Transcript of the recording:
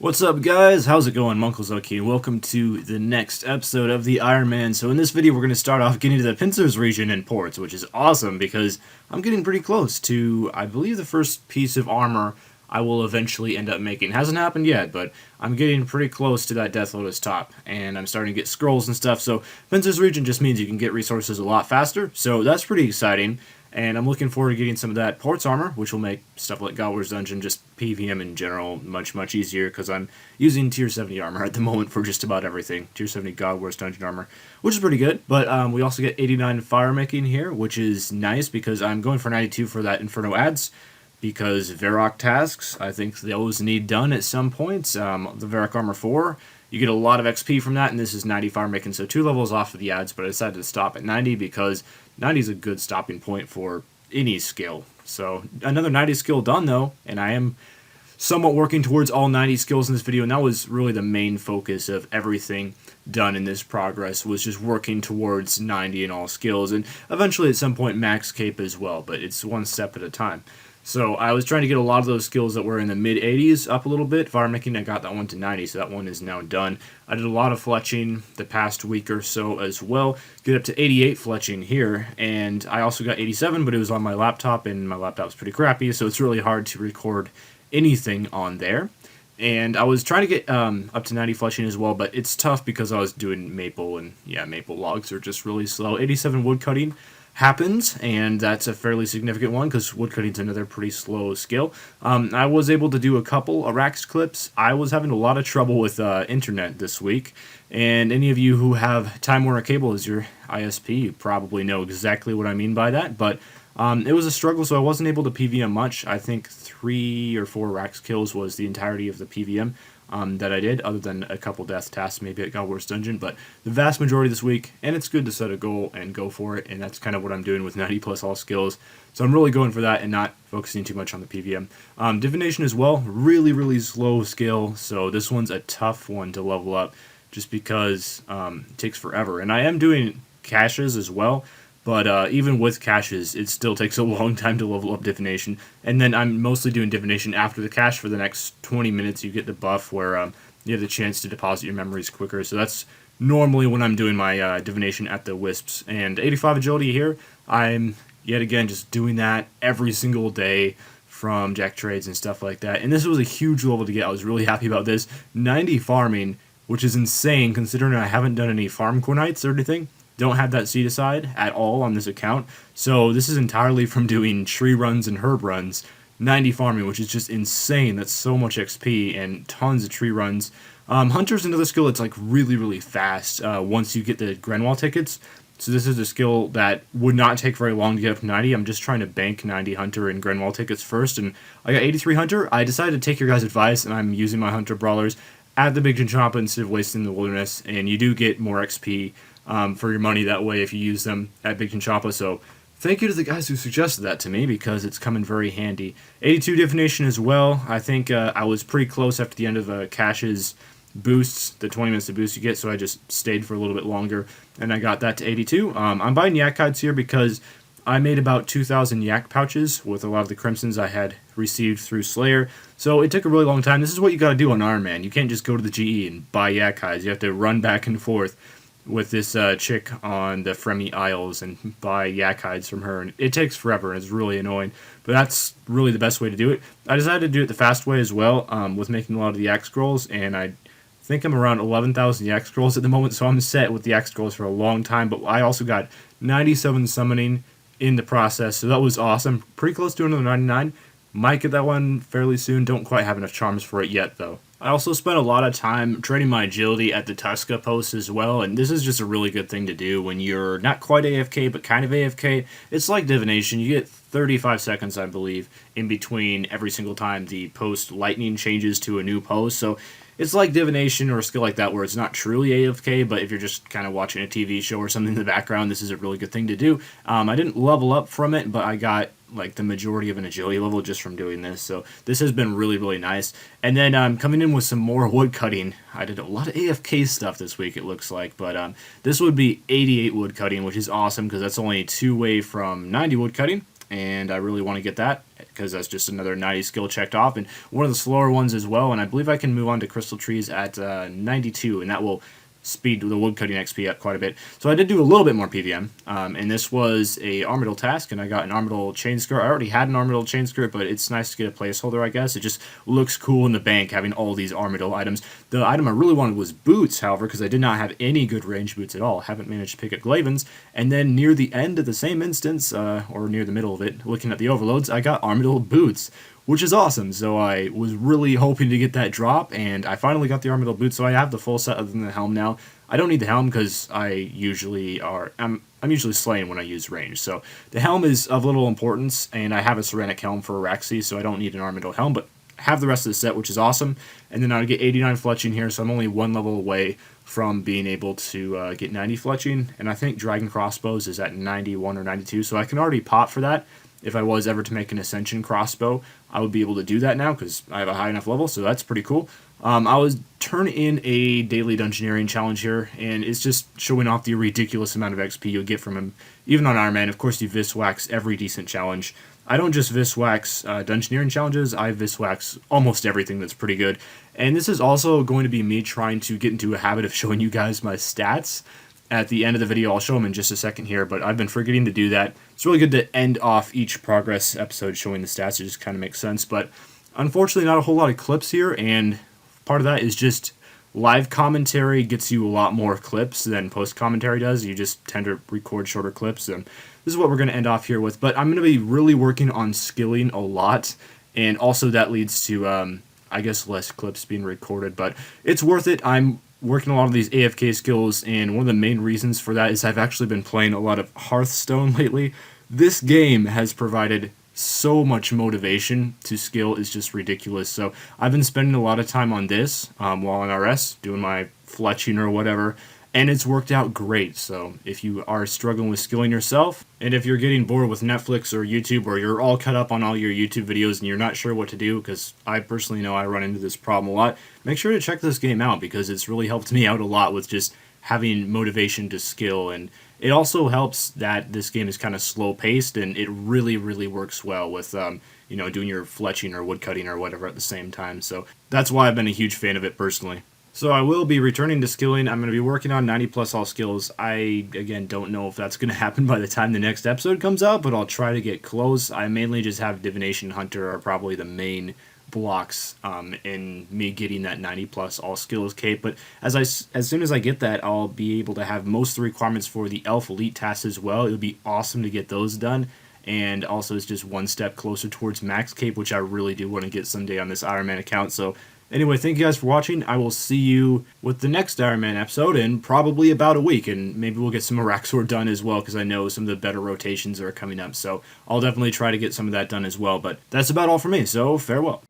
What's up, guys? How's it going? Munkle's Lucky, and welcome to the next episode of the Ironman. So in this video, we're going to start off getting to the pincers region in ports, which is awesome because I'm getting pretty close to, I believe, the first piece of armor I will eventually end up making. Hasn't happened yet, but I'm getting pretty close to that Death Lotus top, and I'm starting to get scrolls and stuff. So pincers region just means you can get resources a lot faster, so that's pretty exciting. And I'm looking forward to getting some of that ports armor, which will make stuff like God Wars Dungeon, just PvM in general, much easier, because I'm using tier 70 armor at the moment for just about everything. Tier 70 God Wars Dungeon armor, which is pretty good. But we also get 89 fire making here, which is nice, because I'm going for 92 for that Inferno ads, because Varrock tasks, I think those need done at some point. The Varrock Armor 4, you get a lot of XP from that, and this is 90 fire making, so 2 levels off of the ads, but I decided to stop at 90 because 90 is a good stopping point for any skill. So another 90 skill done though, and I am somewhat working towards all 90 skills in this video, and that was really the main focus of everything done in this progress, was just working towards 90 in all skills, and eventually at some point max cape as well, but it's one step at a time. So I was trying to get a lot of those skills that were in the mid 80s up a little bit. Fire making, I got that one to 90, so that one is now done. I did a lot of fletching the past week or so as well. Get up to 88 fletching here, and I also got 87, but it was on my laptop, and my laptop's pretty crappy, so it's really hard to record anything on there. And I was trying to get up to 90 fletching as well, but it's tough because I was doing maple, and yeah, maple logs are just really slow. 87 wood cutting happens, and that's a fairly significant one because woodcutting's another pretty slow skill. I was able to do a couple Arax clips. I was having a lot of trouble with internet this week, and any of you who have Time Warner Cable as your ISP, you probably know exactly what I mean by that, but it was a struggle, so I wasn't able to PVM much. I think 3 or 4 Rax kills was the entirety of the PVM that I did, other than a couple death tasks maybe at God Wars Dungeon, but the vast majority this week, and it's good to set a goal and go for it, and that's kind of what I'm doing with 90 plus all skills, so I'm really going for that and not focusing too much on the PVM. Divination as well, really slow skill, so this one's a tough one to level up, just because it takes forever, and I am doing caches as well, but even with caches, it still takes a long time to level up Divination. And then I'm mostly doing Divination after the cache for the next 20 minutes. You get the buff where you have the chance to deposit your memories quicker. So that's normally when I'm doing my Divination at the Wisps. And 85 Agility here, I'm yet again just doing that every single day from Jack Trades and stuff like that. And this was a huge level to get. I was really happy about this. 90 farming, which is insane considering I haven't done any farm core nights or anything. Don't have that seed aside at all on this account, so this is entirely from doing tree runs and herb runs. 90 farming, which is just insane. That's so much XP and tons of tree runs. Hunter's another skill that's like really fast once you get the Grenwall tickets. So this is a skill that would not take very long to get up to 90. I'm just trying to bank 90 Hunter and Grenwall tickets first, and I got 83 Hunter. I decided to take your guys' advice, and I'm using my Hunter Brawlers at the Big Chinchompa instead of wasting the Wilderness, and you do get more XP for your money that way if you use them at Big Chinchompa. So thank you to the guys who suggested that to me because it's come in very handy. 82 Divination as well. I think I was pretty close after the end of Cash's boosts, the 20 minutes of boost you get, so I just stayed for a little bit longer, and I got that to 82. I'm buying yak hides here because I made about 2,000 yak pouches with a lot of the crimsons I had received through Slayer, so it took a really long time. This is what you gotta do on Ironman. You can't just go to the GE and buy yak hides. You have to run back and forth with this chick on the Fremy Isles and buy yak hides from her, and it takes forever and it's really annoying, but that's really the best way to do it. I decided to do it the fast way as well, with making a lot of the yak scrolls, and I think I'm around 11,000 yak scrolls at the moment, so I'm set with the yak scrolls for a long time, but I also got 97 summoning in the process, so that was awesome. Pretty close to another 99. Might get that one fairly soon. Don't quite have enough charms for it yet, though. I also spent a lot of time training my agility at the Tuska post as well, and this is just a really good thing to do when you're not quite AFK, but kind of AFK. It's like Divination. You get 35 seconds, I believe, in between every single time the post lightning changes to a new post, so it's like Divination or a skill like that where it's not truly AFK, but if you're just kind of watching a TV show or something in the background, this is a really good thing to do. I didn't level up from it, but I got like the majority of an agility level just from doing this, so this has been really nice. And then coming in with some more wood cutting. I did a lot of AFK stuff this week, it looks like, but this would be 88 wood cutting, which is awesome because that's only 2 away from 90 wood cutting. and I really want to get that because that's just another 90 skill checked off, and one of the slower ones as well, and I believe I can move on to crystal trees at 92, and that will speed the woodcutting XP up quite a bit. So I did do a little bit more PVM, and this was a Armadyl task, and I got an Armadyl chain skirt. I already had an Armadyl chain skirt, but it's nice to get a placeholder, I guess. It just looks cool in the bank having all these Armadyl items. The item I really wanted was boots, however, because I did not have any good range boots at all. Haven't managed to pick up Glavens, and then near the end of the same instance, or near the middle of it, looking at the overloads, I got Armadyl boots, which is awesome. So I was really hoping to get that drop, and I finally got the Armadyl boots, so I have the full set other than the helm now. I don't need the helm because I'm usually slaying when I use range. So the helm is of little importance, and I have a ceramic helm for Araxi, so I don't need an Armadyl helm, but have the rest of the set, which is awesome. And then I get 89 fletching here, so I'm only one level away from being able to get 90 fletching, and I think Dragon Crossbows is at 91 or 92, so I can already pop for that. If I was ever to make an Ascension crossbow, I would be able to do that now because I have a high enough level, so that's pretty cool. I was turn in a daily dungeoneering challenge here, and it's just showing off the ridiculous amount of XP you'll get from him. Even on Ironman, of course, you Viswax every decent challenge. I don't just Viswax dungeoneering challenges, I Viswax almost everything that's pretty good. And this is also going to be me trying to get into a habit of showing you guys my stats. At the end of the video, I'll show them in just a second here, but I've been forgetting to do that. It's really good to end off each progress episode showing the stats. It just kind of makes sense, but unfortunately not a whole lot of clips here, and part of that is just live commentary gets you a lot more clips than post commentary does. You just tend to record shorter clips, and this is what we're going to end off here with. But I'm going to be really working on skilling a lot, and also that leads to, I guess, less clips being recorded, but it's worth it. I'm working a lot of these AFK skills, and one of the main reasons for that is I've actually been playing a lot of Hearthstone lately. This game has provided so much motivation to skill, is just ridiculous. So I've been spending a lot of time on this while on RS, doing my fletching or whatever, and it's worked out great. So if you are struggling with skilling yourself, and if you're getting bored with Netflix or YouTube, or you're all cut up on all your YouTube videos and you're not sure what to do, because I personally know I run into this problem a lot, make sure to check this game out because it's really helped me out a lot with just having motivation to skill. And it also helps that this game is kind of slow paced, and it really, really works well with doing your fletching or woodcutting or whatever at the same time. So that's why I've been a huge fan of it personally. So I will be returning to skilling. I'm going to be working on 90 plus all skills. I, again, don't know if that's going to happen by the time the next episode comes out, but I'll try to get close. I mainly just have Divination Hunter are probably the main blocks in me getting that 90 plus all skills cape. But as soon as I get that, I'll be able to have most of the requirements for the Elf Elite tasks as well. It would be awesome to get those done. And also it's just one step closer towards max cape, which I really do want to get someday on this Ironman account. So anyway, thank you guys for watching. I will see you with the next Ironman episode in probably about a week, and maybe we'll get some Araxor done as well, because I know some of the better rotations are coming up. So I'll definitely try to get some of that done as well. But that's about all for me, so farewell.